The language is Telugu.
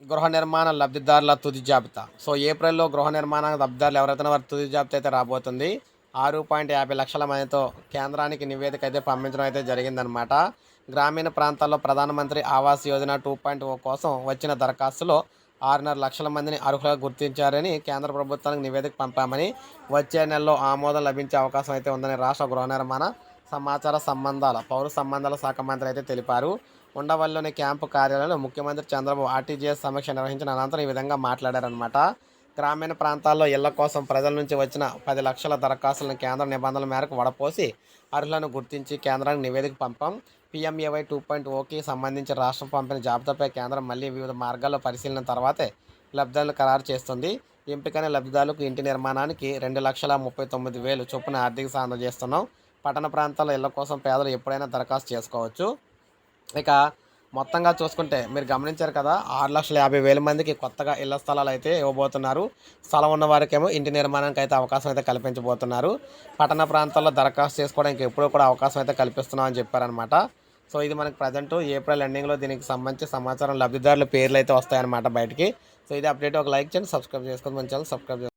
గృహ నిర్మాణ లబ్ధిదారుల తుది జాబితా. సో, ఏప్రిల్‌లో గృహ నిర్మాణ లబ్ధిదారులు ఎవరైతే వారి తుది జాబితా అయితే రాబోతుంది. 6.50 లక్షల మందితో కేంద్రానికి నివేదిక అయితే పంపించడం అయితే జరిగిందనమాట. గ్రామీణ ప్రాంతాల్లో ప్రధానమంత్రి ఆవాస్ యోజన 2.0 కోసం వచ్చిన దరఖాస్తులో 6.5 లక్షల మందిని అర్హులుగా గుర్తించారని కేంద్ర ప్రభుత్వానికి నివేదిక పంపామని, వచ్చే నెలలో ఆమోదం లభించే అవకాశం అయితే ఉందని రాష్ట్ర గృహ నిర్మాణ, సమాచార సంబంధాల, పౌర సంబంధాల శాఖ మంత్రి అయితే తెలిపారు. ఉండవల్లిలోని క్యాంపు కార్యాలయంలో ముఖ్యమంత్రి చంద్రబాబు ఆర్టీజీఎస్ సమీక్ష నిర్వహించిన అనంతరం ఈ విధంగా మాట్లాడారనమాట. గ్రామీణ ప్రాంతాల్లో ఇళ్ల కోసం ప్రజల నుంచి వచ్చిన 10 లక్షల దరఖాస్తులను కేంద్ర నిబంధనల మేరకు వడపోసి అర్హులను గుర్తించి కేంద్రానికి నివేదిక పంపాం. పీఎంఏవై 2.0కి సంబంధించి రాష్ట్రం పంపిన జాబితాపై కేంద్రం మళ్ళీ వివిధ మార్గాల్లో పరిశీలన తర్వాతే లబ్ధిదారులను ఖరారు చేస్తుంది. ఎంపికైన లబ్ధిదారులకు ఇంటి నిర్మాణానికి 2,39,000 చొప్పున ఆర్థిక సాయం అందజేస్తున్నాం. పట్టణ ప్రాంతాల్లో ఇళ్ల కోసం పేదలు ఎప్పుడైనా దరఖాస్తు చేసుకోవచ్చు. ఇక మొత్తంగా చూసుకుంటే మీరు గమనించారు కదా, 6,50,000 మందికి కొత్తగా ఇళ్ల స్థలాలు అయితే ఇవ్వబోతున్నారు. స్థలం ఉన్న వారికేమో ఇంటి నిర్మాణానికి అయితే అవకాశం అయితే కల్పించబోతున్నారు. పట్టణ ప్రాంతాల్లో దరఖాస్తు చేసుకోవడానికి ఎప్పుడూ కూడా అవకాశం అయితే కల్పిస్తున్నాం అని చెప్పారనమాట. సో, ఇది మనకి ప్రజెంట్ ఏప్రిల్ ఎండింగ్లో దీనికి సంబంధించి సమాచారం లబ్ధిదారుల పేర్లు అయితే వస్తాయన్నమాట బయటికి. సో, ఇది అప్డేట్. ఒక లైక్ చేయండి, సబ్స్క్రైబ్ చేసుకోండి, మన ఛానల్ సబ్స్క్రైబ్ చేసుకోండి.